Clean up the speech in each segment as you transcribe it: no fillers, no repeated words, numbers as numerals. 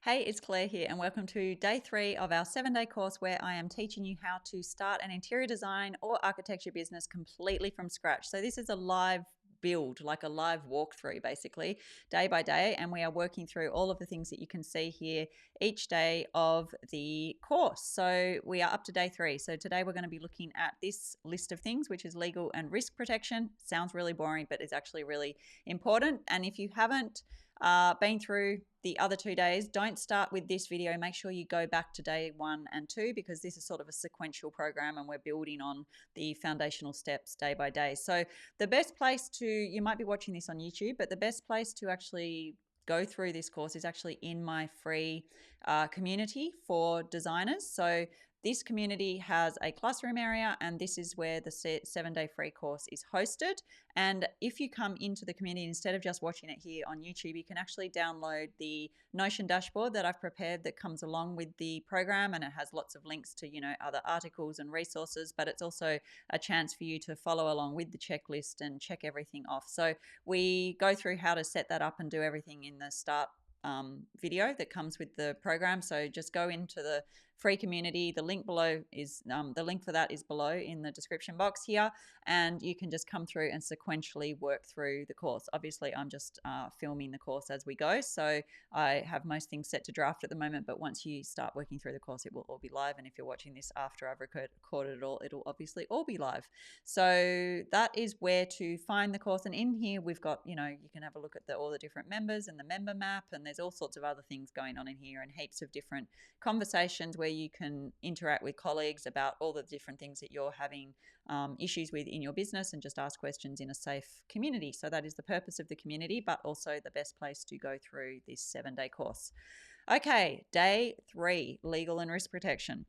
Hey, it's Claire here, and welcome to day 3 of our 7-day course where I am teaching you how to start an interior design or architecture business completely from scratch. So this is a live build, like a live walkthrough basically, day by day, and we are working through all of the things that you can see here each day of the course. So we are up to day 3. So today we're going to be looking at this list of things, which is legal and risk protection. Sounds really boring, but it's actually really important. And if you haven't been through the other 2 days, don't start with this video. Make sure you go back to day 1 and 2 because this is sort of a sequential program and we're building on the foundational steps day by day. So the best place to, you might be watching this on YouTube, but the best place to actually go through this course is actually in my free community for designers. So this community has a classroom area, and this is where the 7-day free course is hosted. And if you come into the community, instead of just watching it here on YouTube, you can actually download the Notion dashboard that I've prepared that comes along with the program, and it has lots of links to, other articles and resources, but it's also a chance for you to follow along with the checklist and check everything off. So we go through how to set that up and do everything in the start video that comes with the program. So just go into the free community. The link below is the link for that is below in the description box here, and you can just come through and sequentially work through the course. Obviously, I'm just filming the course as we go, so I have most things set to draft at the moment, but once you start working through the course, it will all be live, and if you're watching this after I've recorded it all, it'll obviously all be live. So that is where to find the course, and in here we've got, you can have a look at all the different members and the member map, and there's all sorts of other things going on in here and heaps of different conversations where you can interact with colleagues about all the different things that you're having issues with in your business and just ask questions in a safe community. So that is the purpose of the community, but also the best place to go through this 7-day course. Okay, day 3, legal and risk protection.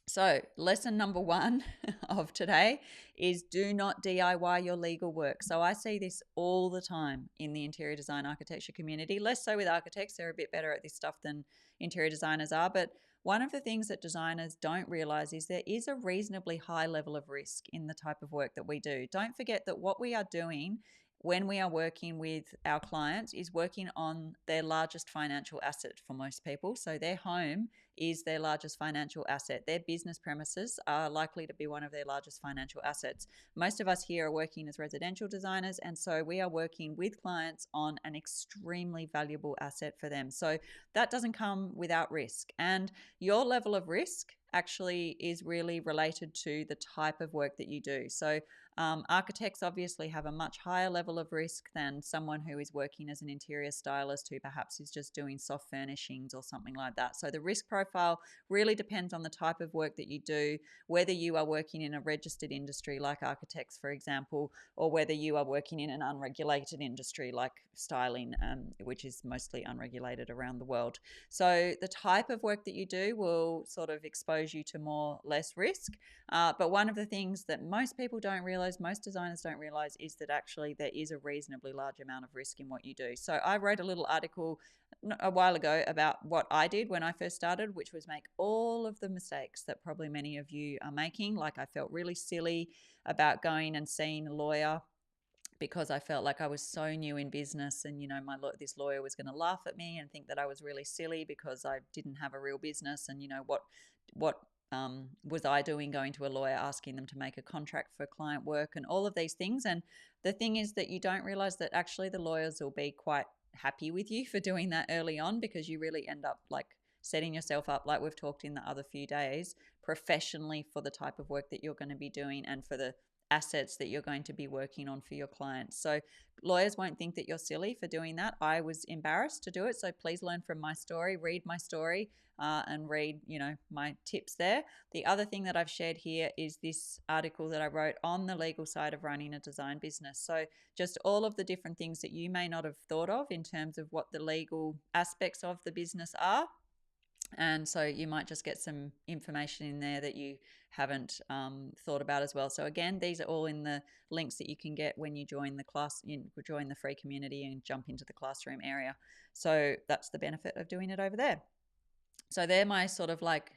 So lesson number 1 of today is do not DIY your legal work. So I see this all the time in the interior design architecture community, less so with architects. They're a bit better at this stuff than interior designers are. But one of the things that designers don't realize is there is a reasonably high level of risk in the type of work that we do. Don't forget that what we are doing when we are working with our clients is working on their largest financial asset for most people. So their home is their largest financial asset. Their business premises are likely to be one of their largest financial assets. Most of us here are working as residential designers, and so we are working with clients on an extremely valuable asset for them. So that doesn't come without risk. And your level of risk actually is really related to the type of work that you do. So architects obviously have a much higher level of risk than someone who is working as an interior stylist who perhaps is just doing soft furnishings or something like that. So the risk profile really depends on the type of work that you do, whether you are working in a registered industry like architects, for example, or whether you are working in an unregulated industry like styling, which is mostly unregulated around the world. So the type of work that you do will sort of expose you to more less risk. But one of the things that most people don't realize, most designers don't realize, is that actually there is a reasonably large amount of risk in what you do. So I wrote a little article a while ago about what I did when I first started, which was make all of the mistakes that probably many of you are making. Like I felt really silly about going and seeing a lawyer because I felt like I was so new in business, and this lawyer was going to laugh at me and think that I was really silly because I didn't have a real business, and what was I doing going to a lawyer asking them to make a contract for client work and all of these things. And the thing is that you don't realize that actually the lawyers will be quite happy with you for doing that early on, because you really end up like setting yourself up, like we've talked in the other few days, professionally for the type of work that you're going to be doing and for the assets that you're going to be working on for your clients. So lawyers won't think that you're silly for doing that. I was embarrassed to do it. So please learn from my story, read my story, and read, my tips there. The other thing that I've shared here is this article that I wrote on the legal side of running a design business. So just all of the different things that you may not have thought of in terms of what the legal aspects of the business are. And so you might just get some information in there that you haven't thought about as well. So again, these are all in the links that you can get when you join the class, you join the free community and jump into the classroom area. So that's the benefit of doing it over there. So they're my sort of like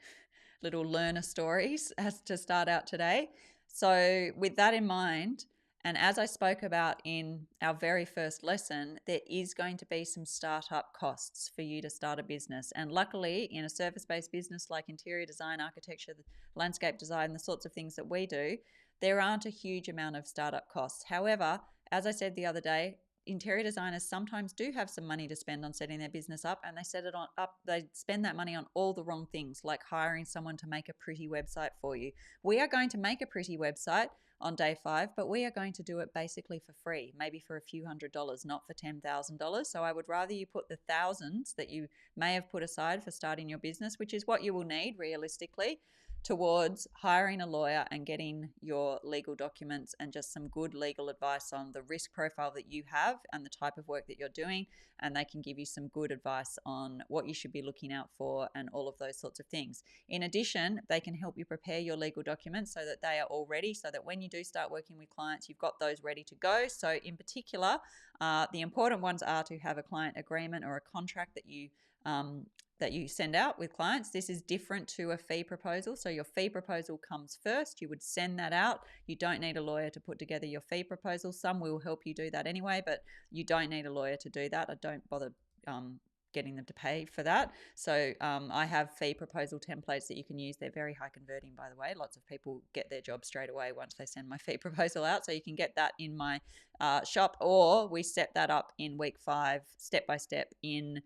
little learner stories as to start out today. So with that in mind, And as I spoke about in our very first lesson, there is going to be some startup costs for you to start a business. And luckily, in a service-based business like interior design, architecture, landscape design, the sorts of things that we do, there aren't a huge amount of startup costs. However, as I said the other day, interior designers sometimes do have some money to spend on setting their business up, and they spend that money on all the wrong things, like hiring someone to make a pretty website for you. We are going to make a pretty website on day 5, but we are going to do it basically for free, maybe for a few $100s, not for $10,000. So I would rather you put the thousands that you may have put aside for starting your business, which is what you will need realistically, towards hiring a lawyer and getting your legal documents and just some good legal advice on the risk profile that you have and the type of work that you're doing. And they can give you some good advice on what you should be looking out for and all of those sorts of things. In addition, they can help you prepare your legal documents so that they are all ready, so that when you do start working with clients, you've got those ready to go. So in particular, the important ones are to have a client agreement or a contract that you send out with clients. This is different to a fee proposal. So your fee proposal comes first. You would send that out. You don't need a lawyer to put together your fee proposal. Some will help you do that anyway, but you don't need a lawyer to do that. I don't bother getting them to pay for that. So I have fee proposal templates that you can use. They're very high converting, by the way. Lots of people get their job straight away once they send my fee proposal out. So you can get that in my shop, or we set that up in week 5, step by step, in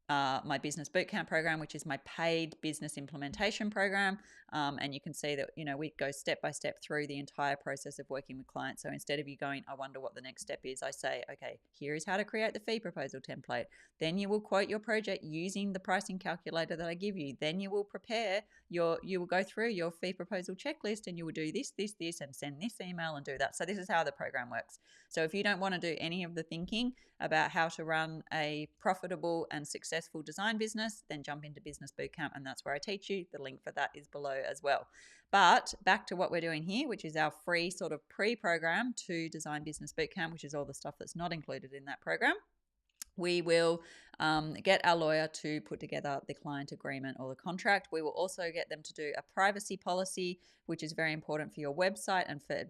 my business bootcamp program, which is my paid business implementation program. And you can see that, we go step by step through the entire process of working with clients. So instead of you going, I wonder what the next step is, I say, okay, here is how to create the fee proposal template. Then you will quote your project using the pricing calculator that I give you. Then you will you will go through your fee proposal checklist, and you will do this, and send this email and do that. So this is how the program works. So if you don't want to do any of the thinking about how to run a profitable and successful design business, then jump into Business Bootcamp, and that's where I teach you. The link for that is below as well. But back to what we're doing here, which is our free sort of pre-program to Design Business Bootcamp, which is all the stuff that's not included in that program. We will get our lawyer to put together the client agreement or the contract. We will also get them to do a privacy policy, which is very important for your website and for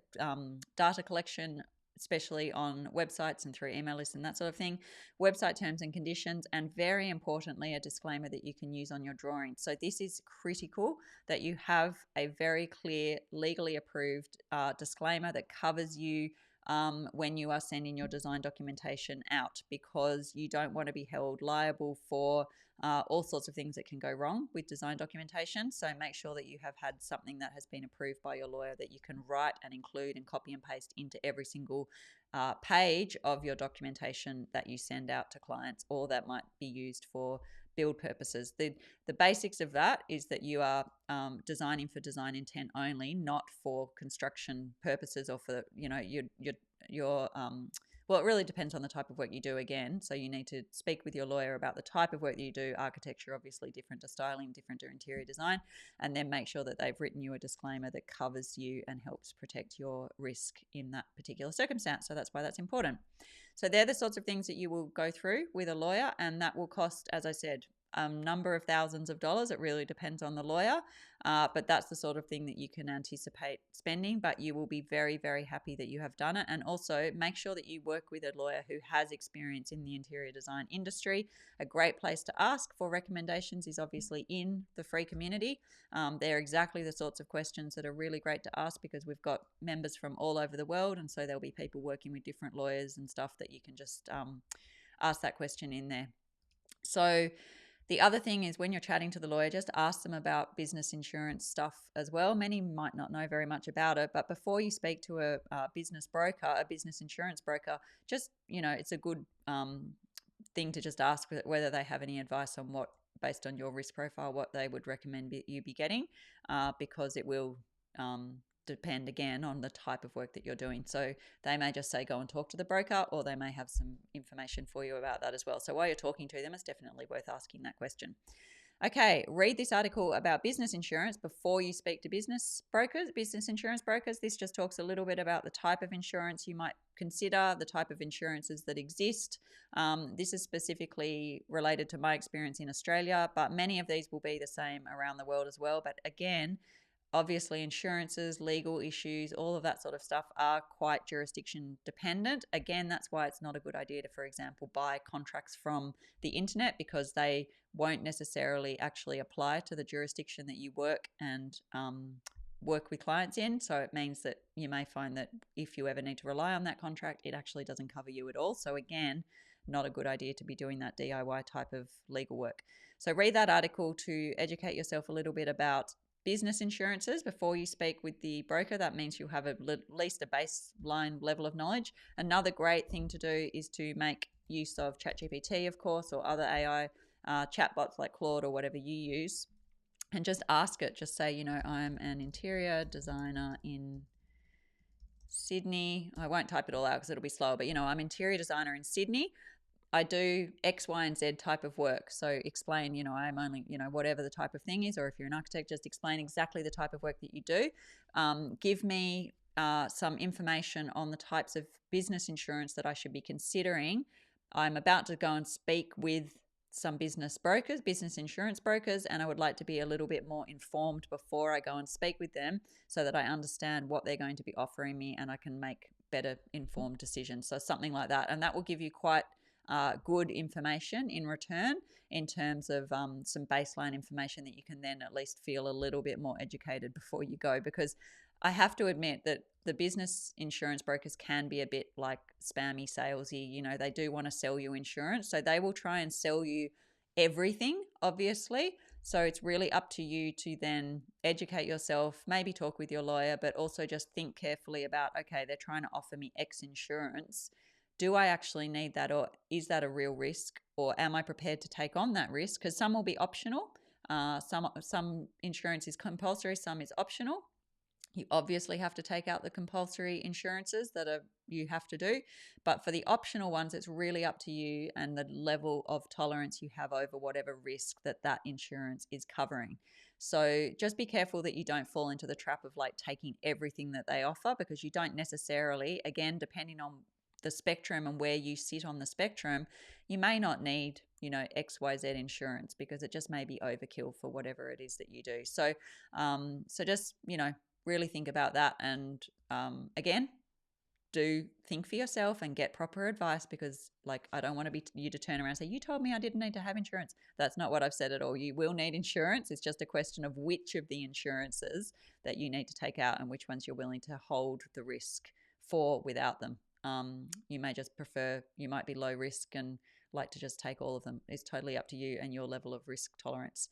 data collection, especially on websites and through email lists and that sort of thing, website terms and conditions, and very importantly, a disclaimer that you can use on your drawing. So this is critical that you have a very clear, legally approved disclaimer that covers you when you are sending your design documentation out, because you don't want to be held liable for all sorts of things that can go wrong with design documentation. So make sure that you have had something that has been approved by your lawyer that you can write and include and copy and paste into every single page of your documentation that you send out to clients, or that might be used for build purposes. The basics of that is that you are designing for design intent only, not for construction purposes or for your well, it really depends on the type of work you do again. So you need to speak with your lawyer about the type of work that you do. Architecture, obviously different to styling, different to interior design, and then make sure that they've written you a disclaimer that covers you and helps protect your risk in that particular circumstance. So that's why that's important. So they're the sorts of things that you will go through with a lawyer, and that will cost, as I said, a number of thousands of dollars. It really depends on the lawyer, but that's the sort of thing that you can anticipate spending, but you will be very, very happy that you have done it. And also make sure that you work with a lawyer who has experience in the interior design industry. A great place to ask for recommendations is obviously in the free community. They're exactly the sorts of questions that are really great to ask, because we've got members from all over the world, and so there'll be people working with different lawyers and stuff that you can just ask that question in there. So the other thing is, when you're chatting to the lawyer, just ask them about business insurance stuff as well. Many might not know very much about it, but before you speak to a business broker, a business insurance broker, just, it's a good thing to just ask whether they have any advice on what, based on your risk profile, what they would recommend you be getting, because it will depend again on the type of work that you're doing. So they may just say go and talk to the broker, or they may have some information for you about that as well. So while you're talking to them, it's definitely worth asking that question. Okay, read this article about business insurance before you speak to business insurance brokers. This just talks a little bit about the type of insurance you might consider, the type of insurances that exist. This is specifically related to my experience in Australia, but many of these will be the same around the world as well. But again, obviously insurances, legal issues, all of that sort of stuff are quite jurisdiction dependent. Again, that's why it's not a good idea to, for example, buy contracts from the internet, because they won't necessarily actually apply to the jurisdiction that you work and work with clients in. So it means that you may find that if you ever need to rely on that contract, it actually doesn't cover you at all. So again, not a good idea to be doing that DIY type of legal work. So read that article to educate yourself a little bit about business insurances before you speak with the broker. That means you'll have at least a baseline level of knowledge. Another great thing to do is to make use of ChatGPT, of course, or other AI chatbots like Claude or whatever you use, and just ask it. Just say, I'm an interior designer in Sydney. I won't type it all out because it'll be slower, but I'm interior designer in Sydney. I do X, Y, and Z type of work. So explain, I'm only, whatever the type of thing is, or if you're an architect, just explain exactly the type of work that you do. Give me some information on the types of business insurance that I should be considering. I'm about to go and speak with some business insurance brokers, and I would like to be a little bit more informed before I go and speak with them so that I understand what they're going to be offering me and I can make better informed decisions. So something like that. And that will give you quite good information in return in terms of some baseline information that you can then at least feel a little bit more educated before you go. Because I have to admit that the business insurance brokers can be a bit like spammy, salesy. They do want to sell you insurance. So they will try and sell you everything, obviously. So it's really up to you to then educate yourself, maybe talk with your lawyer, but also just think carefully about, okay, they're trying to offer me X insurance. Do I actually need that, or is that a real risk, or am I prepared to take on that risk? Because some will be optional. Some insurance is compulsory, some is optional. You obviously have to take out the compulsory insurances that you have to do. But for the optional ones, it's really up to you and the level of tolerance you have over whatever risk that insurance is covering. So just be careful that you don't fall into the trap of like taking everything that they offer, because you don't necessarily, again, depending on the spectrum and where you sit on the spectrum, you may not need, XYZ insurance, because it just may be overkill for whatever it is that you do. So, just, really think about that. And again, do think for yourself and get proper advice, because I don't want you to turn around and say, you told me I didn't need to have insurance. That's not what I've said at all. You will need insurance. It's just a question of which of the insurances that you need to take out and which ones you're willing to hold the risk for without them. You may just you might be low risk and like to just take all of them. It's totally up to you and your level of risk tolerance.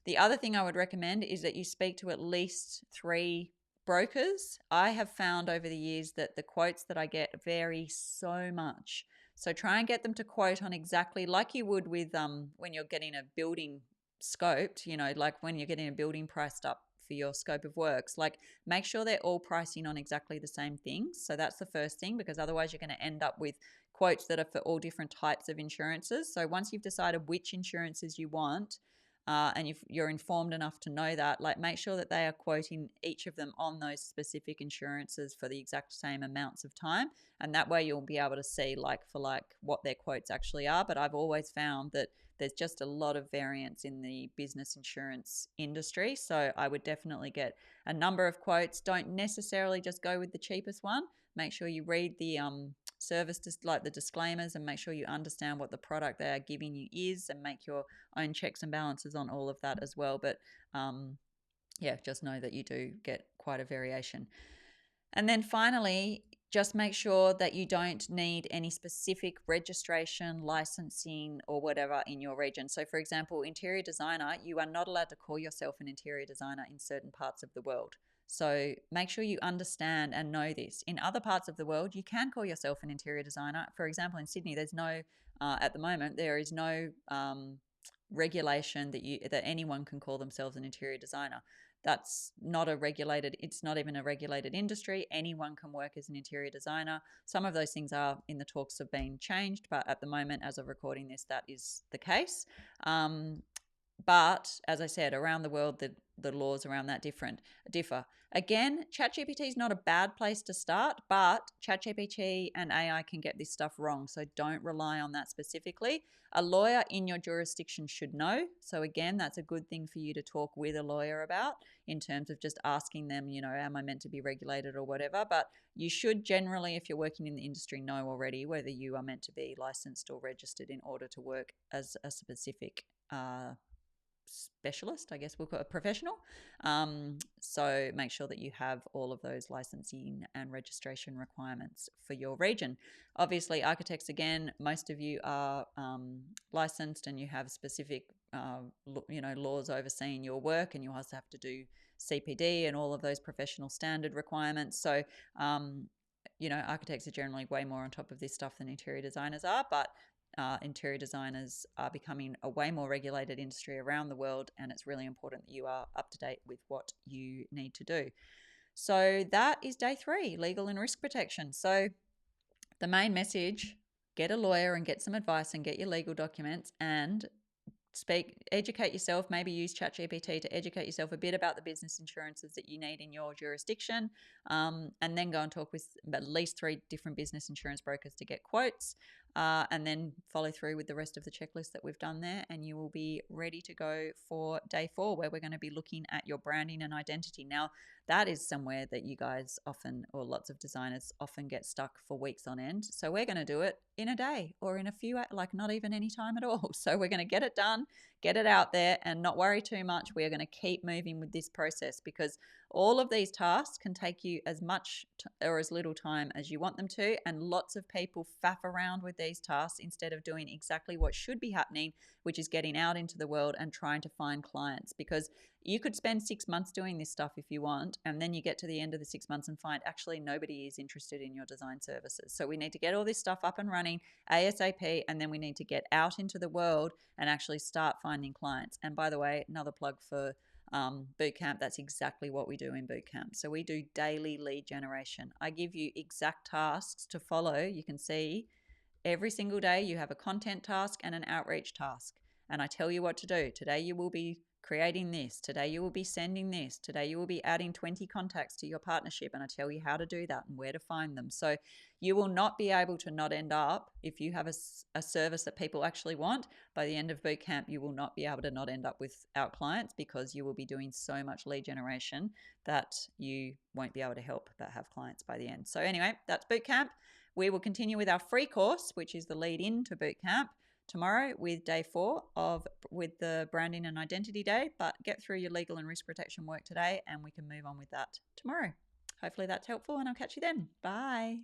The other thing I would recommend is that you speak to at least 3 brokers. I have found over the years that the quotes that I get vary so much. So try and get them to quote on exactly like you would with when you're getting a building scoped, like when you're getting a building priced up for your scope of works. Like, make sure they're all pricing on exactly the same things. So that's the first thing, because otherwise you're going to end up with quotes that are for all different types of insurances. So once you've decided which insurances you want, and you're informed enough to know that, make sure that they are quoting each of them on those specific insurances for the exact same amounts of time. And that way you'll be able to see like for like what their quotes actually are. But I've always found that there's just a lot of variance in the business insurance industry. So I would definitely get a number of quotes. Don't necessarily just go with the cheapest one. Make sure you read the service, like the disclaimers, and make sure you understand what the product they are giving you is, and make your own checks and balances on all of that as well. But just know that you do get quite a variation. And then finally, just make sure that you don't need any specific registration, licensing, or whatever in your region. So for example, interior designer, you are not allowed to call yourself an interior designer in certain parts of the world. So make sure you understand and know this. In other parts of the world, you can call yourself an interior designer. For example, in Sydney, there's no, at the moment, there is no regulation that anyone can call themselves an interior designer. That's not it's not even a regulated industry. Anyone can work as an interior designer. Some of those things are in the talks of being changed, but at the moment, as of recording this, that is the case. But as I said, around the world, the laws around that differ. Again, ChatGPT is not a bad place to start, but ChatGPT and AI can get this stuff wrong. So don't rely on that specifically. A lawyer in your jurisdiction should know. So again, that's a good thing for you to talk with a lawyer about in terms of just asking them, am I meant to be regulated or whatever? But you should generally, if you're working in the industry, know already whether you are meant to be licensed or registered in order to work as a specific specialist, I guess we'll call it a professional. So make sure that you have all of those licensing and registration requirements for your region. Obviously, architects, again, most of you are licensed and you have specific, laws overseeing your work, and you also have to do CPD and all of those professional standard requirements. So, architects are generally way more on top of this stuff than interior designers are, but interior designers are becoming a way more regulated industry around the world, and it's really important that you are up to date with what you need to do. So that is day 3, legal and risk protection. So the main message: get a lawyer and get some advice and get your legal documents, and educate yourself. Maybe use ChatGPT to educate yourself a bit about the business insurances that you need in your jurisdiction, and then go and talk with at least 3 different business insurance brokers to get quotes, and then follow through with the rest of the checklist that we've done there, and you will be ready to go for day 4, where we're going to be looking at your branding and identity. Now, that is somewhere that you guys often, or lots of designers often, get stuck for weeks on end. So we're going to do it in a day or in a few, like not even any time at all. So we're going to get it done, get it out there, and not worry too much. We are going to keep moving with this process, because all of these tasks can take you as much or as little time as you want them to. And lots of people faff around with these tasks instead of doing exactly what should be happening, which is getting out into the world and trying to find clients. Because you could spend 6 months doing this stuff if you want, and then you get to the end of the 6 months and find actually nobody is interested in your design services. So we need to get all this stuff up and running ASAP, and then we need to get out into the world and actually start finding clients. And by the way, another plug for bootcamp, that's exactly what we do in bootcamp. So we do daily lead generation. I give you exact tasks to follow. You can see every single day you have a content task and an outreach task, and I tell you what to do. Today you will be creating this. Today you will be sending this. Today you will be adding 20 contacts to your partnership, and I tell you how to do that and where to find them. So you will not be able to not end up, if you have a service that people actually want, by the end of bootcamp, you will not be able to not end up without clients, because you will be doing so much lead generation that you won't be able to help but have clients by the end. So anyway, that's bootcamp. We will continue with our free course, which is the lead into bootcamp, tomorrow with day 4 with the branding and identity day. But get through your legal and risk protection work today, and we can move on with that tomorrow. Hopefully that's helpful, and I'll catch you then. Bye.